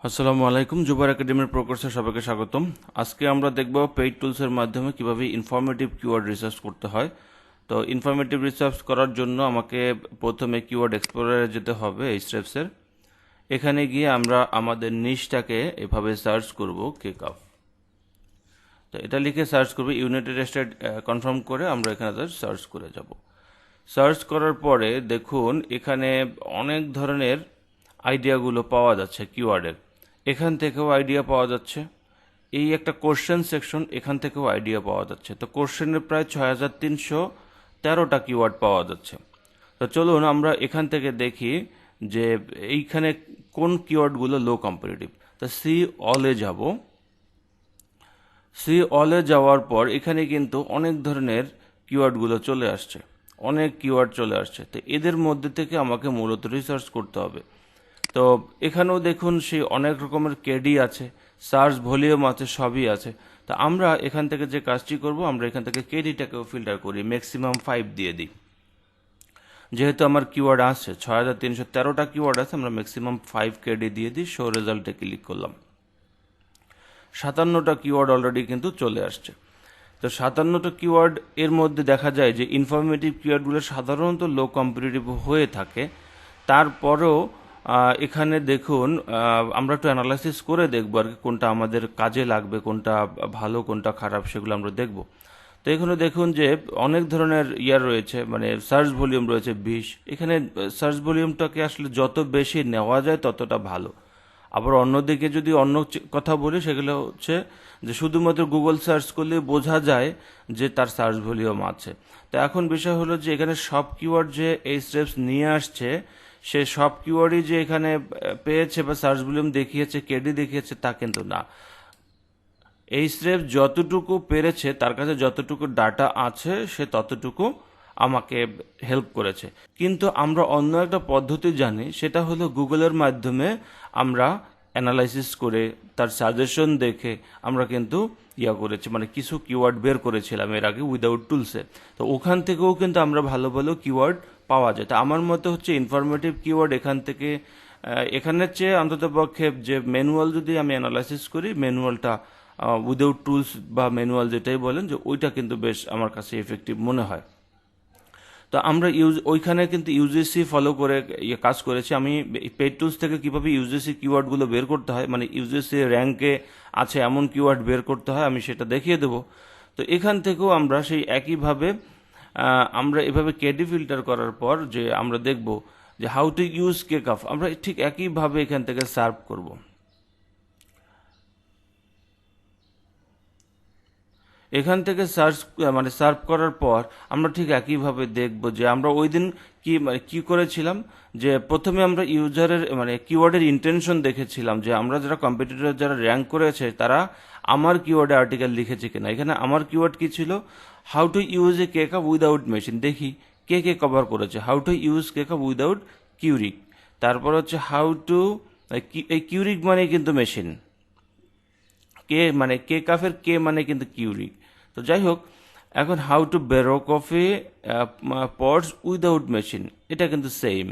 আসসালামু আলাইকুম, জুবায়ের একাডেমির প্রকোর্সে সবাইকে স্বাগতম। আজকে আমরা দেখব পেইড টুলসের মাধ্যমে কিভাবে ইনফরমেটিভ কিওয়ার্ড রিসার্চ করতে হয়। তো ইনফরমেটিভ রিসার্চ করার জন্য আমাকে প্রথমে কিওয়ার্ড এক্সপ্লোরারে যেতে হবে, এই স্টেপসের। এখানে গিয়ে আমরা আমাদের নিশটাকে এভাবে সার্চ করব, কেকআপ। তো এটা লিখে সার্চ করব, ইউনাইটেড স্টেট কনফার্ম করে আমরা এখানে সার্চ করে যাব। সার্চ করার পরে দেখুন এখানে অনেক ধরনের আইডিয়াগুলো পাওয়া যাচ্ছে কিওয়ার্ডের। এখান থেকেও আইডিয়া পাওয়া যাচ্ছে। এই একটা কোশ্চেন সেকশন, এখান থেকেও আইডিয়া পাওয়া যাচ্ছে। তো কোশ্চেনের প্রায় 6313টা কিওয়ার্ড পাওয়া যাচ্ছে। তো চলুন আমরা এখান থেকে দেখি যে এইখানে কোন কিওয়ার্ডগুলো লো কম্পিটিটিভ। তো সি অলে যাব। সি অলে যাওয়ার পর এখানে কিন্তু অনেক ধরনের কিওয়ার্ডগুলো চলে আসছে, অনেক কিওয়ার্ড চলে আসছে। তো এদের মধ্যে থেকে আমাকে মূলত রিসার্চ করতে হবে। তো এখানেও দেখুন সেই অনেক রকমের কেডি আছে, সার্চ ভলিউম আছে, সবই আছে। তো আমরা এখান থেকে যে কাজটি করব, আমরা এখান থেকে কেডিটাকেও ফিল্টার করি, ম্যাক্সিমাম 5 দিয়ে দিই। যেহেতু আমার কিওয়ার্ড আছে 6313টা কিওয়ার্ড আছে, আমরা ম্যাক্সিমাম 5 কেডি দিয়ে দিই। শো রেজাল্টে ক্লিক করলাম। 57টা কিওয়ার্ড অলরেডি কিন্তু চলে আসছে। তো 57টা কিওয়ার্ড এর মধ্যে দেখা যায় যে ইনফরমেটিভ কিওয়ার্ডগুলো সাধারণত লো কম্পিটিটিভ হয়ে থাকে। তারপরেও এখানে দেখুন আমরা একটু অ্যানালাইসিস করে দেখবো আর কি, কোনটা আমাদের কাজে লাগবে, কোনটা ভালো, কোনটা খারাপ, সেগুলো আমরা দেখব। তো এখানে দেখুন যে অনেক ধরনের ইয়ার রয়েছে, মানে সার্চ ভলিউম রয়েছে 20। এখানে সার্চ ভলিউমটাকে আসলে যত বেশি নেওয়া যায় ততটা ভালো। আবার অন্যদিকে যদি অন্য কথা বলি, সেগুলো হচ্ছে যে শুধুমাত্র গুগল সার্চ করলে বোঝা যায় যে তার সার্চ ভলিউম আছে। তো এখন বিষয় হলো যে এখানে সব কিওয়ার্ড যে এই স্টেপস নিয়ে আসছে, সে সব কিওয়ার্ডই যে এখানে পেয়েছে বা সার্চ ভলিউম দেখিয়েছে, কেডি দেখিয়েছে, তা কিন্তু না। এই স্টেপ যতটুকু পেরেছে, তার কাছে যতটুকু ডাটা আছে, সে ততটুকু আমাকে হেল্প করেছে। কিন্তু আমরা অন্য একটা পদ্ধতি জানি, সেটা হলো গুগলের মাধ্যমে আমরা অ্যানালাইসিস করে তার সাজেশন দেখে আমরা কিন্তু করেছি, মানে কিছু কিওয়ার্ড বের করেছিলাম এর আগে উইদাউট টুলসে। তো ওখান থেকেও কিন্তু আমরা ভালো ভালো কিওয়ার্ড পাওয়া যায়। তো আমার মতে হচ্ছে ইনফরমেটিভ কিওয়ার্ড এখান থেকে এখানের চেয়ে অন্ততপক্ষে যে ম্যানুয়াল যদি আমি অ্যানালাইসিস করি, ম্যানুয়ালটা উইদাউট টুলস বা ম্যানুয়াল যেটাই বলেন, যে ওইটা কিন্তু বেশ আমার কাছে এফেক্টিভ মনে হয়। তো আমরা ওইখানে কিন্তু ইউজিসি ফলো করে কাজ করেছি। আমি পেড টুলস থেকে কিভাবে ইউজিসি কিওয়ার্ডগুলো বের করতে হয়, মানে ইউজিসি র্যাঙ্কে আছে এমন কিওয়ার্ড বের করতে হয়, আমি সেটা দেখিয়ে দেব। তো এখান থেকেও আমরা সেই একইভাবে আমরা এভাবে কেডি ফিল্টার করার পর যে আমরা দেখব যে হাউ টু ইউজ কেকআপ, আমরা ঠিক একইভাবে এখান থেকে সার্ভ করব। এখান থেকে সার্ভ করার পর আমরা ঠিক একইভাবে দেখব যে আমরা ওই দিন কি করেছিলাম, যে প্রথমে আমরা ইউজারের কিওয়ার্ডের ইন্টেনশন দেখেছিলাম, যে আমরা যারা কম্পিটিটর যারা র্যাঙ্ক করেছে তারা আমার কিওয়ার্ডে আর্টিকেল লিখেছে কিনা। এখানে আমার কিওয়ার্ড কি ছিল, how to use a K cup without machine. দেখি কে কে কভার করেছে, how to use K cup without Keurig. তারপর হচ্ছে হাউ টু, এই কিউরিক মানে কিন্তু মেশিন, কেকআপের কে মানে কিন্তু কিউরিক। তো যাই হোক, এখন how to brew coffee pods without machine, এটা কিন্তু সেম।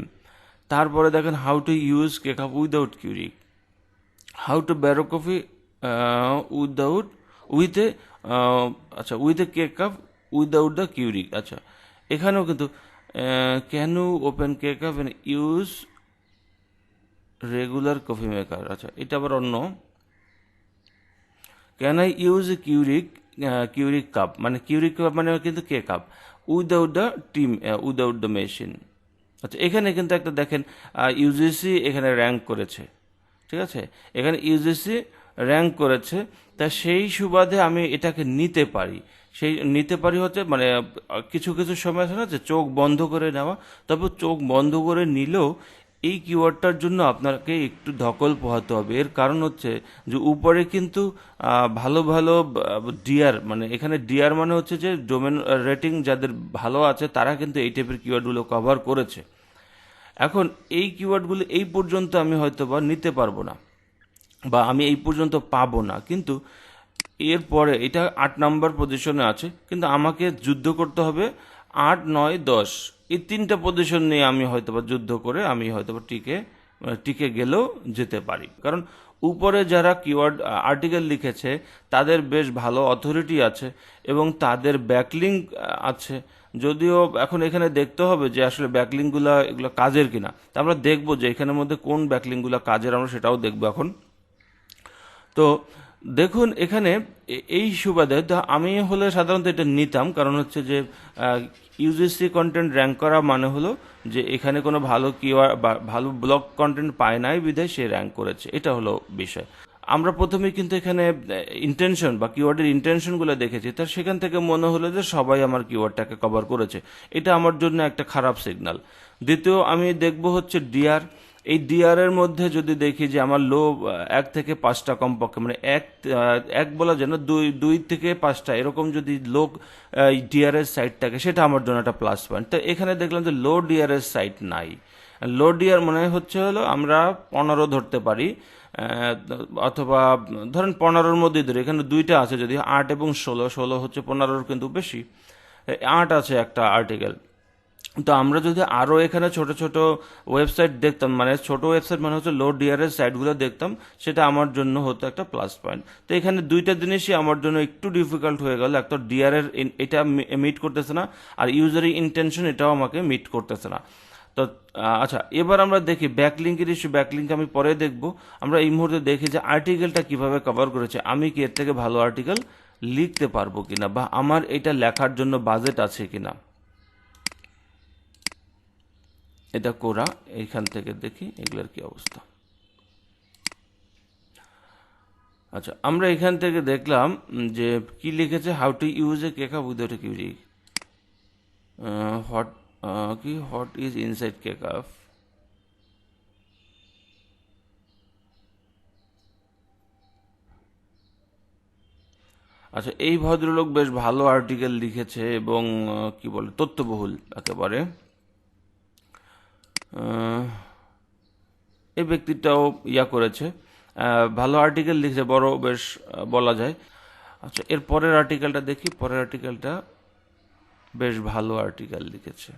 তারপরে দেখেন how to use K cup without Keurig, how to brew coffee without with a with a K cup without the Keurig. আচ্ছা, এখানেও কিন্তু can you open K cup and use regular coffee maker. আচ্ছা, এটা আবার অন্য। Can I use a Keurig cup, মানে Keurig cup মানে কিন্তু K cup without the team without the machine. আচ্ছা, এখানে কিন্তু একটা দেখেন ইউজিসি এখানে র্যাঙ্ক করেছে, ঠিক আছে, এখানে ইউজিসি র্যাঙ্ক করেছে। তা সেই সুবাদে আমি এটাকে নিতে পারি, হচ্ছে কিছু কিছু সময় আছে না যে চোখ বন্ধ করে নেওয়া। তবে চোখ বন্ধ করে নিলেও এই কিওয়ার্ডটার জন্য আপনাকে একটু ধকল পোহাতে হবে। এর কারণ হচ্ছে যে উপরে কিন্তু ভালো ভালো ডিআর, মানে এখানে ডিআর মানে হচ্ছে যে ডোমেন রেটিং যাদের ভালো আছে তারা কিন্তু এই টাইপের কিওয়ার্ডগুলো কভার করেছে। এখন এই কিওয়ার্ডগুলো এই পর্যন্ত আমি হয়তো বা নিতে পারবো না, বা আমি এই পর্যন্ত পাবো না, কিন্তু এরপরে এটা 8 নম্বর পজিশনে আছে, কিন্তু আমাকে যুদ্ধ করতে হবে 8, 9, 10 এই তিনটা পজিশন নিয়ে আমি হয়তোবা যুদ্ধ করে আমি হয়তোবা টিকে গেলেও যেতে পারি, কারণ উপরে যারা কিওয়ার্ড আর্টিকেল লিখেছে তাদের বেশ ভালো অথরিটি আছে এবং তাদের ব্যাকলিঙ্ক আছে। যদিও এখন এখানে দেখতে হবে যে আসলে ব্যাকলিঙ্কগুলো এগুলো কাজের কিনা, তা আমরা দেখবো যে এখানের মধ্যে কোন ব্যাকলিঙ্কগুলো কাজের, আমরা সেটাও দেখবো এখন। তো দেখুন এখানে এই সুবাদে আমি হলে সাধারণত এটা নিতাম, কারণ হচ্ছে যে ইউজিসি কন্টেন্ট র্যাঙ্ক করা মানে হলো যে এখানে কোনো ভালো কিওয়ার্ড বা ভালো ব্লগ কন্টেন্ট পায় নাই বিধায় সে র্যাঙ্ক করেছে, এটা হলো বিষয়। আমরা প্রথমেই কিন্তু এখানে ইন্টেনশন বা কিওয়ার্ডের ইন্টেনশনগুলো দেখেছি, তার সেখান থেকে মনে হলো যে সবাই আমার কিওয়ার্ডটাকে কভার করেছে, এটা আমার জন্য একটা খারাপ সিগন্যাল। দ্বিতীয় আমি দেখব হচ্ছে ডিআর। এই ডিআর এর মধ্যে যদি দেখি যে আমার লো 1 থেকে 5টা কমপক্ষে, মানে এক বলা যেন 2 থেকে 5টা এরকম যদি লো ডিআর এর সাইট থাকে, সেটা আমার জন্য একটা প্লাস পয়েন্ট। তো এখানে দেখলাম যে লো ডিআর এর সাইট নাই। লো ডিআর মানে হচ্ছে হলো আমরা 15 ধরতে পারি, অথবা ধরেন 15-র মধ্যে ধরে, এখানে দুইটা আছে, যদি 8 এবং 16 হচ্ছে 15-র কিন্তু বেশি, 8 আছে একটা আর্টিকেল। তো আমরা যদি আরও এখানে ছোট ছোট ওয়েবসাইট দেখতাম, মানে ছোট ওয়েবসাইট মানে হচ্ছে লো ডিআরএস সাইটগুলো দেখতাম, সেটা আমার জন্য হতো একটা প্লাস পয়েন্ট। তো এখানে দুইটা জিনিসই আমার জন্য একটু ডিফিকাল্ট হয়ে গেল, একটা ডিআরএর এটা মিট করতেছে না, আর ইউজারের ইন্টেনশন এটাও আমাকে মিট করতেছে না। তো আচ্ছা, এবার আমরা দেখি ব্যাকলিঙ্কের ইস্যু। ব্যাকলিঙ্ক আমি পরে দেখব। আমরা এই মুহূর্তে দেখি যে আর্টিকেলটা কিভাবে কভার করেছে, আমি কি এর থেকে ভালো আর্টিকেল লিখতে পারবো কিনা, বা আমার এটা লেখার জন্য বাজেট আছে কিনা। এটা করা, এইখান থেকে দেখি এগুলোর কি অবস্থা। আচ্ছা, আমরা এখান থেকে দেখলাম যে কি লিখেছে, how to use a K cup without a Keurig, hot hot is inside K cup. আচ্ছা, এই ভদ্রলোক বেশ ভালো আর্টিকেল লিখেছে এবং কি বলে তথ্যবহুল একেবারে। এই ব্যক্তিটাও করেছে, ভালো আর্টিকেল লিখেছে, বড় বেশ বলা যায়। আচ্ছা, এর পরের আর্টিকেলটা দেখি। পরের আর্টিকেলটা বেশ ভালো আর্টিকেল লিখেছে।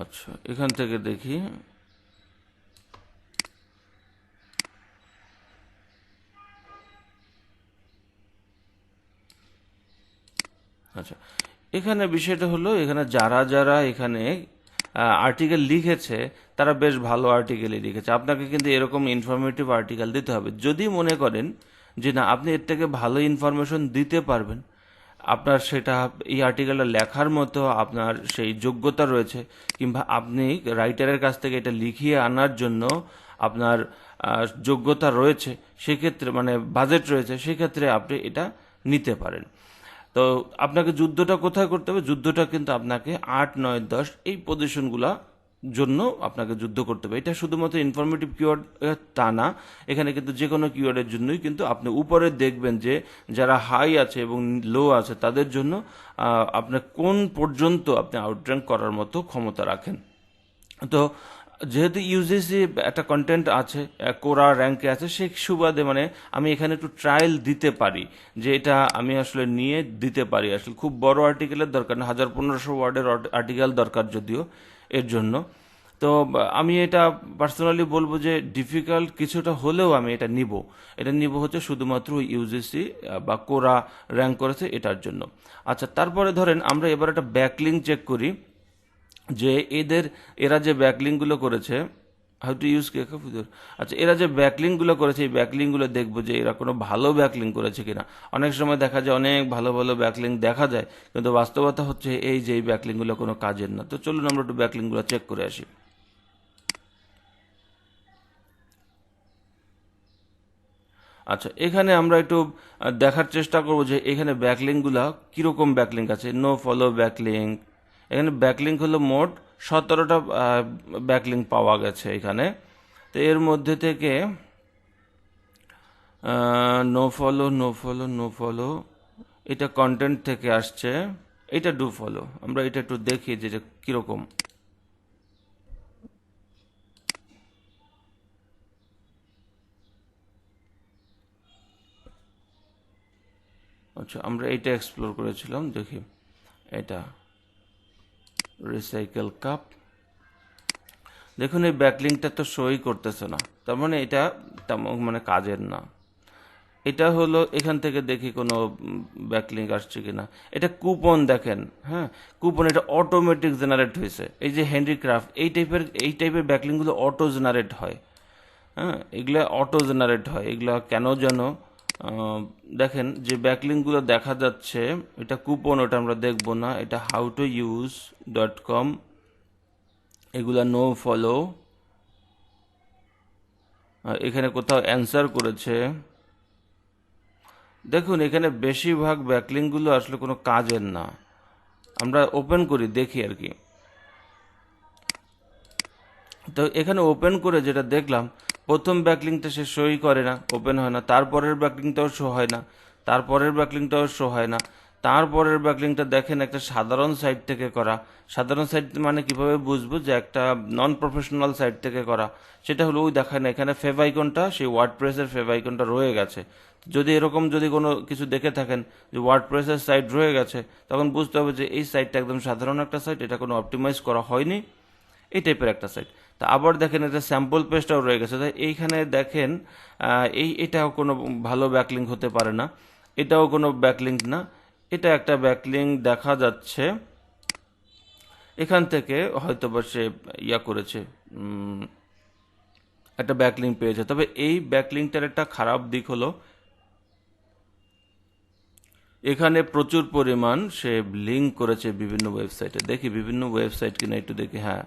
আচ্ছা, এখান থেকে দেখি। আচ্ছা, এখানে বিষয়টা হলো, এখানে যারা যারা এখানে আর্টিকেল লিখেছে তারা বেশ ভালো আর্টিকেলই লিখেছে। আপনাকে কিন্তু এরকম ইনফরমেটিভ আর্টিকেল দিতে হবে। যদি মনে করেন যে না, আপনি এর থেকে ভালো ইনফরমেশন দিতে পারবেন, আপনার সেটা এই আর্টিকেলটা লেখার মতো আপনার সেই যোগ্যতা রয়েছে, কিংবা আপনি রাইটারের কাছ থেকে এটা লিখিয়ে আনার জন্য আপনার যোগ্যতা রয়েছে, সেক্ষেত্রে মানে বাজেট রয়েছে, সেক্ষেত্রে আপনি এটা নিতে পারেন। তো আপনাকে যুদ্ধটা কোথায় করতে হবে? যুদ্ধটা কিন্তু আপনাকে 8, 9, 10 এই পজিশনগুলা জন্য আপনাকে যুদ্ধ করতে হবে। এটা শুধুমাত্র ইনফরমেটিভ কিওয়ার্ড তা না, এখানে কিন্তু যে কোনো কিওয়ার্ডের জন্যই কিন্তু আপনি উপরে দেখবেন যে যারা হাই আছে এবং লো আছে তাদের জন্য আপনার কোন পর্যন্ত আপনি আউটর্যাঙ্ক করার মতো ক্ষমতা রাখেন। তো যেহেতু ইউজিসি একটা কন্টেন্ট আছে, কোরা র্যাঙ্কে আছে, সেই সুবাদে মানে আমি এখানে একটু ট্রায়াল দিতে পারি যে এটা আমি আসলে নিয়ে দিতে পারি। আসলে খুব বড় আর্টিকেলের দরকার না, 1000-1500 ওয়ার্ডের আর্টিকেল দরকার যদিও এর জন্য। তো আমি এটা পার্সোনালি বলবো যে ডিফিকাল্ট কিছুটা হলেও আমি এটা নিব হচ্ছে শুধুমাত্র ইউজিসি বা কোরা র্যাঙ্ক করেছে এটার জন্য। আচ্ছা, তারপরে ধরেন আমরা এবার একটা ব্যাকলিঙ্ক চেক করি যে এরা যে ব্যাকলিঙ্কগুলো করেছে, হাউ টু ইউজ কেকআপ। আচ্ছা, এরা যে ব্যাকলিঙ্কগুলো করেছে, এই ব্যাকলিঙ্কগুলো দেখবো যে এরা কোনো ভালো ব্যাকলিঙ্ক করেছে কিনা। অনেক সময় দেখা যায় অনেক ভালো ভালো ব্যাকলিঙ্ক দেখা যায়, কিন্তু বাস্তবতা হচ্ছে এই যে এই ব্যাকলিঙ্কগুলো কোনো কাজের না। তো চলুন আমরা একটু ব্যাকলিঙ্কগুলো চেক করে আসি। আচ্ছা, এখানে আমরা একটু দেখার চেষ্টা করবো যে এখানে ব্যাকলিঙ্কগুলো কিরকম ব্যাকলিঙ্ক আছে। নো ফলো ব্যাকলিঙ্ক, এখানে ব্যাকলিঙ্ক হলো মোট 17টা ব্যাকলিঙ্ক পাওয়া গেছে এখানে। তো এর মধ্যে থেকে no follow, no follow, no follow, এটা কন্টেন্ট থেকে আসছে। এটা ডু ফলো, আমরা এটা একটু দেখি যে এটা কিরকম। আচ্ছা, আমরা এইটা এক্সপ্লোর করেছিলাম, দেখি এটা রিসাইকেল কাপ। দেখুন এই ব্যাকলিংটা তো শোই করতেছে না, তার মানে এটা মানে কাজের না। এটা হলো এখান থেকে দেখি কোনো ব্যাকলিঙ্ক আসছে কিনা। এটা কুপন দেখেন, হ্যাঁ কুপন, এটা অটোমেটিক জেনারেট হয়েছে। এই যে হ্যান্ডিক্রাফট এই টাইপের ব্যাকলিঙ্কগুলো অটো জেনারেট হয়, হ্যাঁ এগুলা অটো জেনারেট হয়। এগুলা কেন যেন দেখেন যে ব্যাকলিঙ্কগুলো দেখা যাচ্ছে, এটা কুপন, ওটা আমরা দেখবো না। এটা howtouse.com, এগুলা নো ফলো, এখানে কোথাও অ্যান্সার করেছে। দেখুন এখানে বেশিরভাগ ব্যাকলিঙ্কগুলো আসলে কোনো কাজের না। আমরা ওপেন করি দেখি আর কি। তো এখানে ওপেন করে যেটা দেখলাম, প্রথম ব্যাকলিংকটা সে শোই করে না, ওপেন হয় না। তারপরের ব্যাকলিংকটাও শো হয় না, তারপরের ব্যাকলিংকটাও শো হয় না। তারপরের ব্যাকলিংকটা দেখেন একটা সাধারণ সাইট থেকে করা। সাধারণ সাইট মানে কিভাবে বুঝবো যে একটা নন প্রফেশনাল সাইট থেকে করা, সেটা হলো ওই দেখায় না, এখানে ফেভ আইকনটা, সেই ওয়ার্ডপ্রেসের ফেভ আইকনটা রয়ে গেছে। যদি এরকম যদি কোনো কিছু দেখে থাকেন যে ওয়ার্ডপ্রেসের সাইট রয়ে গেছে, তখন বুঝতে হবে যে এই সাইটটা একদম সাধারণ একটা সাইট, এটা কোনো অপটিমাইজ করা হয়নি, এই টাইপের একটা সাইট। তা আবার দেখেন এটা স্যাম্পল পেজটাও রয়ে গেছে, তাই এইখানে দেখেন এটাও কোনো ভালো ব্যাকলিঙ্ক হতে পারে না, এটাও কোনো ব্যাকলিঙ্ক না। এটা একটা ব্যাকলিঙ্ক দেখা যাচ্ছে, এখান থেকে হয়তো বা সে করেছে, একটা ব্যাকলিঙ্ক পেয়েছে। তবে এই ব্যাকলিঙ্কটার একটা খারাপ দিক হলো এখানে প্রচুর পরিমাণ সে লিঙ্ক করেছে বিভিন্ন ওয়েবসাইটে। দেখি বিভিন্ন ওয়েবসাইট কিনা একটু দেখি, হ্যাঁ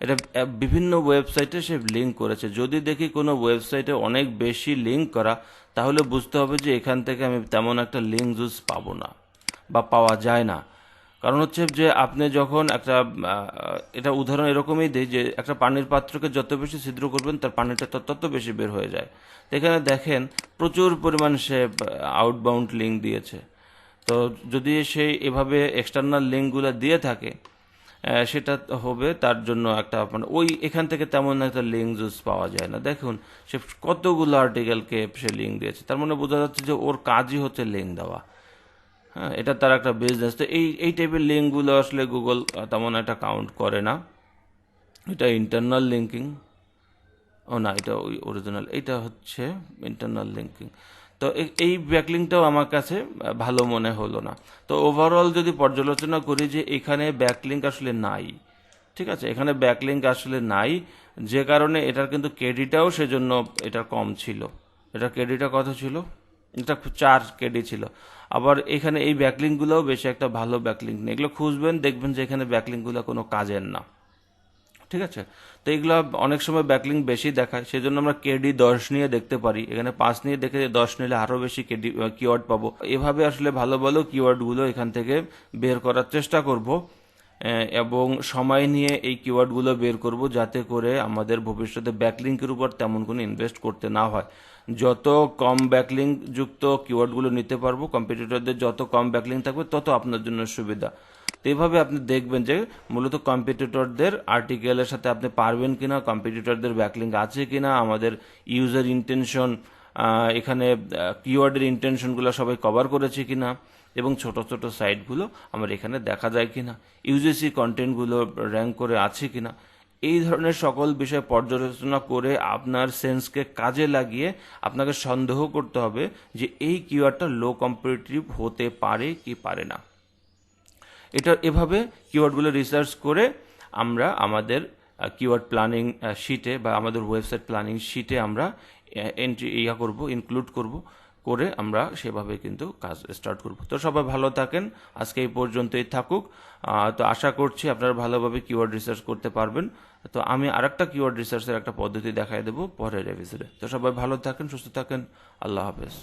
এটা বিভিন্ন ওয়েবসাইটে সে লিঙ্ক করেছে। যদি দেখি কোনো ওয়েবসাইটে অনেক বেশি লিঙ্ক করা, তাহলে বুঝতে হবে যে এখান থেকে আমি তেমন একটা লিঙ্ক জুস পাবো না বা পাওয়া যায় না। কারণ হচ্ছে যে আপনি যখন একটা এটা উদাহরণ এরকমই দিই যে একটা পানির পাত্রকে যত বেশি ছিদ্র করবেন তার পানিটা তত বেশি বের হয়ে যায়। তো এখানে দেখেন প্রচুর পরিমাণ সে আউটবাউন্ড লিঙ্ক দিয়েছে। তো যদি সে এভাবে এক্সটার্নাল লিঙ্কগুলো দিয়ে থাকে, সেটা হবে তার জন্য একটা মানে ওই এখান থেকে তেমন একটা লিঙ্ক জুস পাওয়া যায় না। দেখুন সে কতগুলো আর্টিকেলকে সে লিঙ্ক দিয়েছে, তার মানে বোঝা যাচ্ছে যে ওর কাজই হচ্ছে লিঙ্ক দেওয়া। হ্যাঁ এটা তার একটা বিজনেস। তো এই টাইপের লিঙ্কগুলো আসলে গুগল তেমন একটা কাউন্ট করে না। এটা ইন্টারনাল লিঙ্কিং, ও না এটা ওই অরিজিনাল, এইটা হচ্ছে ইন্টারনাল লিঙ্কিং। তো এই ব্যাকলিংটাও আমার কাছে ভালো মনে হলো না। তো ওভারঅল যদি পর্যালোচনা করি যে এখানে ব্যাকলিঙ্ক আসলে নাই, ঠিক আছে, এখানে ব্যাকলিঙ্ক আসলে নাই, যে কারণে এটার কিন্তু কেডিটাও সেজন্য এটার কম ছিল। এটার কেডিটা কত ছিল? এটা 4 কেডি ছিল। আবার এখানে এই ব্যাকলিঙ্কগুলোও বেশি একটা ভালো ব্যাকলিঙ্ক নেই। এগুলো খুঁজবেন, দেখবেন যে এখানে ব্যাকলিঙ্কগুলো কোনো কাজের না, ঠিক আছে। তো এগুলো অনেক সময় ব্যাকলিঙ্ক বেশি দেখায়, সেজন্য আমরা কেডি 10 নিয়ে দেখতে পারি। এখানে 5 নিয়ে দেখে 10 নিলে আরও বেশি কেডি কিওয়ার্ড পাবো। এভাবে আসলে ভালো ভালো কিওয়ার্ডগুলো এখান থেকে বের করার চেষ্টা করব, এবং সময় নিয়ে এই কিওয়ার্ডগুলো বের করব, যাতে করে আমাদের ভবিষ্যতে ব্যাকলিঙ্কের উপর তেমন কোনো ইনভেস্ট করতে না হয়। যত কম ব্যাকলিঙ্ক যুক্ত কিওয়ার্ডগুলো নিতে পারবো, কম্পিটিটরদের যত কম ব্যাকলিঙ্ক থাকবে তত আপনার জন্য সুবিধা। তো এইভাবে আপনি দেখবেন যে মূলত কম্পিটিটরদের আর্টিকেলের সাথে আপনি পারবেন কিনা, কম্পিটিটরদের ব্যাকলিঙ্ক আছে কিনা, আমাদের ইউজার ইন্টেনশন, এখানে কিওয়ার্ডের ইন্টেনশনগুলো সবাই কভার করেছে কিনা, এবং ছোট ছোট সাইটগুলো আমার এখানে দেখা যায় কিনা, ইউজিসি কন্টেন্টগুলো র্যাঙ্ক করে আছে কিনা, এই ধরনের সকল বিষয় পর্যালোচনা করে আপনার সেন্সকে কাজে লাগিয়ে আপনাকে সন্দেহ করতে হবে যে এই কিওয়ার্ডটা লো কম্পিটিটিভ হতে পারে কি পারে না। এটা এভাবে কিওয়ার্ডগুলো রিসার্চ করে আমরা আমাদের কিওয়ার্ড প্ল্যানিং শিটে বা আমাদের ওয়েবসাইট প্ল্যানিং শিটে আমরা ইনক্লুড করব, করে আমরা সেভাবে কিন্তু কাজ স্টার্ট করব। তো সবাই ভালো থাকেন, আজকে এই পর্যন্তই থাকুক। তো আশা করছি আপনারা ভালোভাবে কিওয়ার্ড রিসার্চ করতে পারবেন। তো আমি আরেকটা কিওয়ার্ড রিসার্চের একটা পদ্ধতি দেখাই দেবো পরের এপিসোডে। তো সবাই ভালো থাকেন, সুস্থ থাকেন, আল্লাহ হাফেজ।